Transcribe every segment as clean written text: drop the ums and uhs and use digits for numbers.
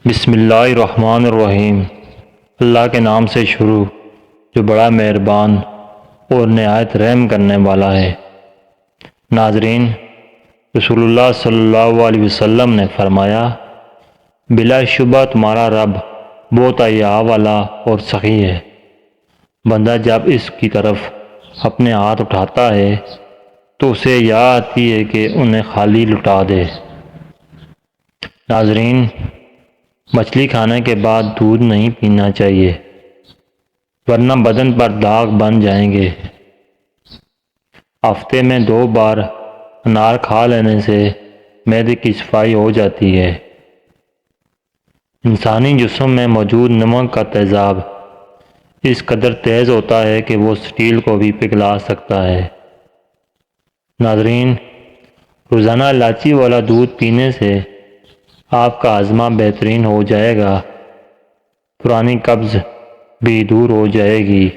بسم اللہ الرحمن الرحیم۔ اللہ کے نام سے شروع جو بڑا مہربان اور نہایت رحم کرنے والا ہے۔ ناظرین، رسول اللہ صلی اللہ علیہ وسلم نے فرمایا، بلا شبہ تمہارا رب بہت حیا والا اور سخی ہے۔ بندہ جب اس کی طرف اپنے ہاتھ اٹھاتا ہے تو اسے یاد آتی ہے کہ انہیں خالی لٹا دے۔ ناظرین، مچھلی کھانے کے بعد دودھ نہیں پینا چاہیے ورنہ بدن پر داغ بن جائیں گے۔ ہفتے میں 2 بار انار کھا لینے سے معدے کی صفائی ہو جاتی ہے۔ انسانی جسم میں موجود نمک کا تیزاب اس قدر تیز ہوتا ہے کہ وہ سٹیل کو بھی پگھلا سکتا ہے۔ ناظرین، روزانہ الائچی والا دودھ پینے سے آپ کا ہاضمہ بہترین ہو جائے گا، پرانی قبض بھی دور ہو جائے گی۔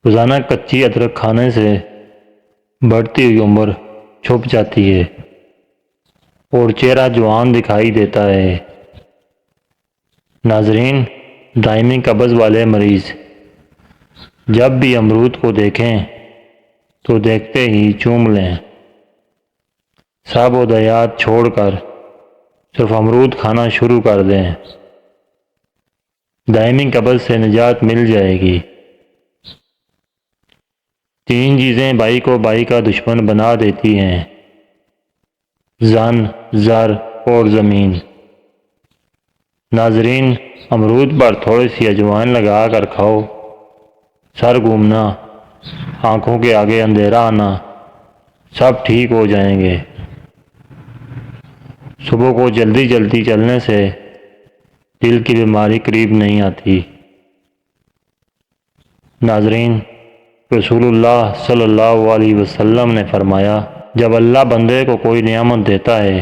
روزانہ کچی ادرک کھانے سے بڑھتی ہوئی عمر چھپ جاتی ہے اور چہرہ جوان دکھائی دیتا ہے۔ ناظرین، دائمی قبض والے مریض جب بھی امرود کو دیکھیں تو دیکھتے ہی چوم لیں۔ سب ادویات چھوڑ کر صرف امرود کھانا شروع کر دیں، دائمی قبض سے نجات مل جائے گی۔ 3 چیزیں بھائی کو بھائی کا دشمن بنا دیتی ہیں: زن، زر اور زمین۔ ناظرین، امرود پر تھوڑی سی اجوائن لگا کر کھاؤ، سر گھومنا، آنکھوں کے آگے اندھیرا آنا سب ٹھیک ہو جائیں گے۔ صبح کو جلدی چلنے سے دل کی بیماری قریب نہیں آتی۔ ناظرین، رسول اللہ صلی اللہ علیہ وسلم نے فرمایا، جب اللہ بندے کو کوئی نعمت دیتا ہے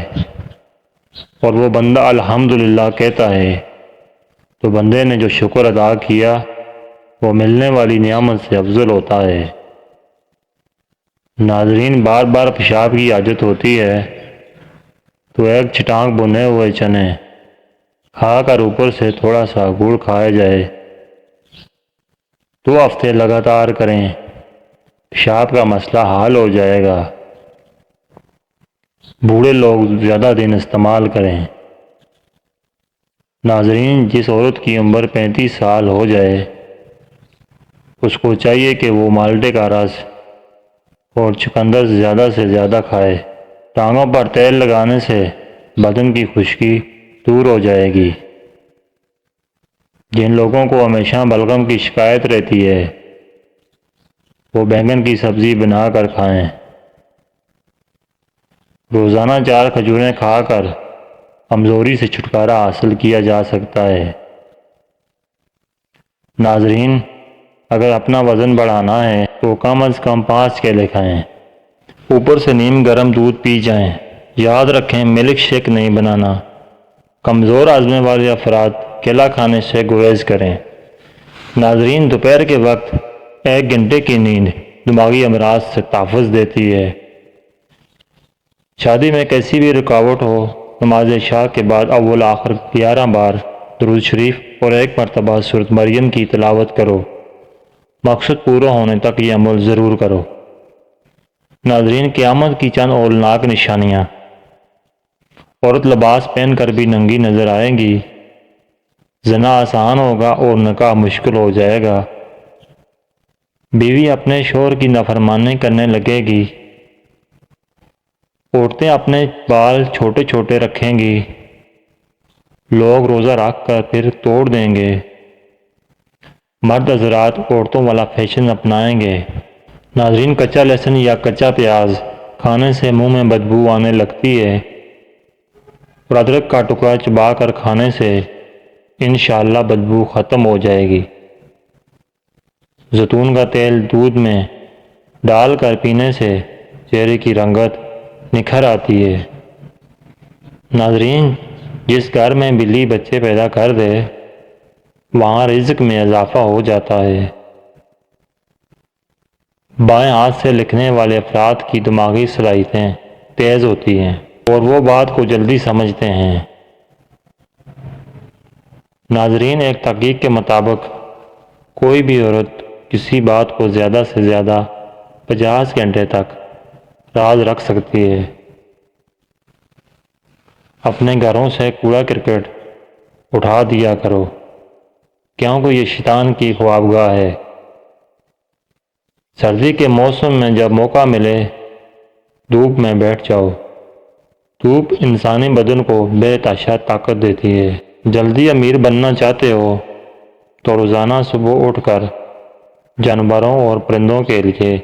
اور وہ بندہ الحمدللہ کہتا ہے تو بندے نے جو شکر ادا کیا وہ ملنے والی نعمت سے افضل ہوتا ہے۔ ناظرین، بار بار پیشاب کی حاجت ہوتی ہے تو 1 چٹانک بھنے ہوئے چنے کھا کر اوپر سے تھوڑا سا گڑ کھایا جائے۔ 2 ہفتے لگاتار کریں، پیشاب کا مسئلہ حل ہو جائے گا۔ بوڑھے لوگ زیادہ دن استعمال کریں۔ ناظرین، جس عورت کی عمر 35 سال ہو جائے اس کو چاہیے کہ وہ مالٹے کا رس اور چقندر زیادہ سے زیادہ کھائے۔ ٹانگوں پر تیل لگانے سے بدن کی خشکی دور ہو جائے گی۔ جن لوگوں کو ہمیشہ بلغم کی شکایت رہتی ہے وہ بینگن کی سبزی بنا کر کھائیں۔ روزانہ 4 کھجوریں کھا کر کمزوری سے چھٹکارا حاصل کیا جا سکتا ہے۔ ناظرین، اگر اپنا وزن بڑھانا ہے تو کم از کم 5 کیلے کھائیں، اوپر سے نیم گرم دودھ پی جائیں۔ یاد رکھیں، ملک شیک نہیں بنانا۔ کمزور ہاضمے والے افراد کیلا کھانے سے گریز کریں۔ ناظرین، دوپہر کے وقت 1 گھنٹے کی نیند دماغی امراض سے تحفظ دیتی ہے۔ شادی میں کیسی بھی رکاوٹ ہو، نماز عشاء کے بعد اول آخر 11 بار درود شریف اور 1 مرتبہ سورۃ مریم کی تلاوت کرو۔ مقصد پورا ہونے تک یہ عمل ضرور کرو۔ ناظرین، قیامت کی چند ہولناک نشانیاں: عورت لباس پہن کر بھی ننگی نظر آئے گی، زنا آسان ہوگا اور نکاح مشکل ہو جائے گا، بیوی اپنے شوہر کی نافرمانی کرنے لگے گی، عورتیں اپنے بال چھوٹے چھوٹے رکھیں گی، لوگ روزہ رکھ کر پھر توڑ دیں گے، مرد حضرات عورتوں والا فیشن اپنائیں گے۔ ناظرین، کچا لہسن یا کچا پیاز کھانے سے منہ میں بدبو آنے لگتی ہے اور ادرک کا ٹکڑا چبا کر کھانے سے انشاءاللہ بدبو ختم ہو جائے گی۔ زیتون کا تیل دودھ میں ڈال کر پینے سے چہرے کی رنگت نکھر آتی ہے۔ ناظرین، جس گھر میں بلی بچے پیدا کر دے وہاں رزق میں اضافہ ہو جاتا ہے۔ بائیں ہاتھ سے لکھنے والے افراد کی دماغی صلاحیتیں تیز ہوتی ہیں اور وہ بات کو جلدی سمجھتے ہیں۔ ناظرین، ایک تحقیق کے مطابق کوئی بھی عورت کسی بات کو زیادہ سے زیادہ 50 گھنٹے تک راز رکھ سکتی ہے۔ اپنے گھروں سے کوڑا کرکٹ اٹھا دیا کرو، کیونکہ یہ شیطان کی خوابگاہ ہے۔ سردی کے موسم میں جب موقع ملے دھوپ میں بیٹھ جاؤ۔ دھوپ انسانی بدن کو بے تحاشا طاقت دیتی ہے۔ جلدی امیر بننا چاہتے ہو تو روزانہ صبح اٹھ کر جانوروں اور پرندوں کے لیے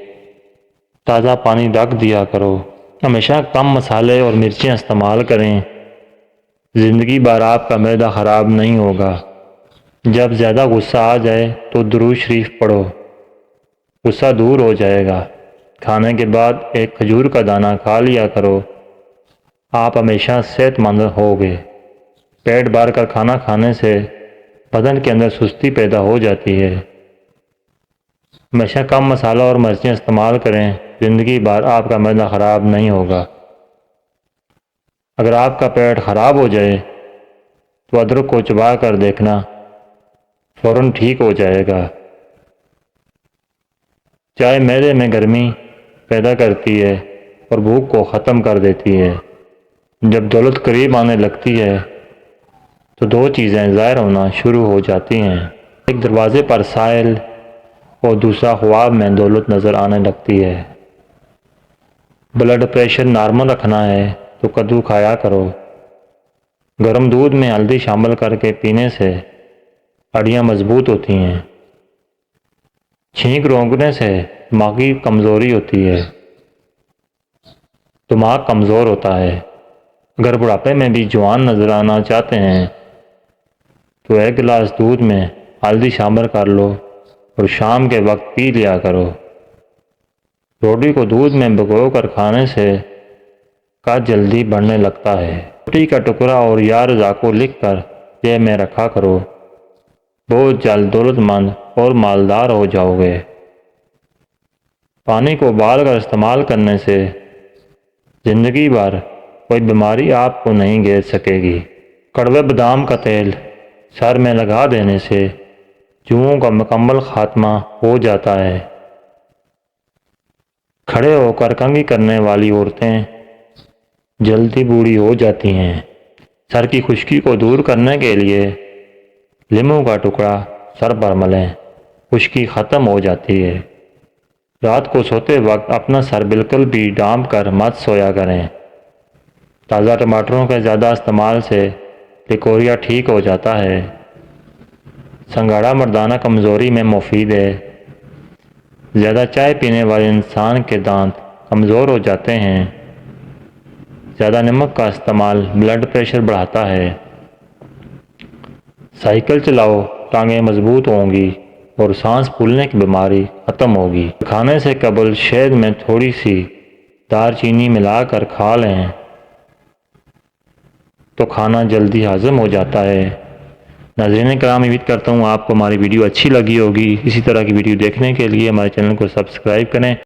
تازہ پانی رکھ دیا کرو۔ ہمیشہ کم مسالے اور مرچیں استعمال کریں۔ زندگی بھر آپ کا معدہ خراب نہیں ہوگا۔ جب زیادہ غصہ آ جائے تو درود شریف پڑھو، غصہ دور ہو جائے گا۔ کھانے کے بعد ایک کھجور کا دانہ کھا لیا کرو، آپ ہمیشہ صحت مند ہوگے۔ پیٹ بھر کر کھانا کھانے سے بدن کے اندر سستی پیدا ہو جاتی ہے۔ ہمیشہ کم مسالہ اور مرچیں استعمال کریں، زندگی بھر آپ کا معدہ خراب نہیں ہوگا۔ اگر آپ کا پیٹ خراب ہو جائے تو ادرک کو چبا کر دیکھنا، فوراً ٹھیک ہو جائے گا۔ چائے معدے میں گرمی پیدا کرتی ہے اور بھوک کو ختم کر دیتی ہے۔ جب دولت قریب آنے لگتی ہے تو دو چیزیں ظاہر ہونا شروع ہو جاتی ہیں، ایک دروازے پر سائل اور دوسرا خواب میں دولت نظر آنے لگتی ہے۔ بلڈ پریشر نارمل رکھنا ہے تو کدو کھایا کرو۔ گرم دودھ میں ہلدی شامل کر کے پینے سے ہڈیاں مضبوط ہوتی ہیں۔ چھینک رونگنے سے دماغی کمزوری ہوتی ہے، دماغ کمزور ہوتا ہے۔ اگر بڑھاپے میں بھی جوان نظر آنا چاہتے ہیں تو ایک گلاس دودھ میں ہلدی شامل کر لو اور شام کے وقت پی لیا کرو۔ روٹی کو دودھ میں بھگو کر کھانے سے قد جلدی بڑھنے لگتا ہے۔ روٹی کا ٹکڑا اور یا رضا کو لکھ کر جیب میں رکھا کرو، بہت جلد دولت مند اور مالدار ہو جاؤ گے۔ پانی کو ابال کر استعمال کرنے سے زندگی بھر کوئی بیماری آپ کو نہیں گھیر سکے گی۔ کڑوے بادام کا تیل سر میں لگا دینے سے جوؤں کا مکمل خاتمہ ہو جاتا ہے۔ کھڑے ہو کر کنگھی کرنے والی عورتیں جلدی بوڑھی ہو جاتی ہیں۔ سر کی خشکی کو دور کرنے کے لیے لیموں کا ٹکڑا سر پر ملیں، خشکی ختم ہو جاتی ہے۔ رات کو سوتے وقت اپنا سر بالکل بھی ڈانپ کر مت سویا کریں۔ تازہ ٹماٹروں کے زیادہ استعمال سے لیکوریا ٹھیک ہو جاتا ہے۔ سنگھاڑا مردانہ کمزوری میں مفید ہے۔ زیادہ چائے پینے والے انسان کے دانت کمزور ہو جاتے ہیں۔ زیادہ نمک کا استعمال بلڈ پریشر بڑھاتا ہے۔ سائیکل چلاؤ، ٹانگیں مضبوط ہوں گی اور سانس پھولنے کی بیماری ختم ہوگی۔ کھانے سے قبل شہد میں تھوڑی سی دار چینی ملا کر کھا لیں تو کھانا جلدی ہضم ہو جاتا ہے۔ ناظرین کرام، امید کرتا ہوں آپ کو ہماری ویڈیو اچھی لگی ہوگی۔ اسی طرح کی ویڈیو دیکھنے کے لیے ہمارے چینل کو سبسکرائب کریں۔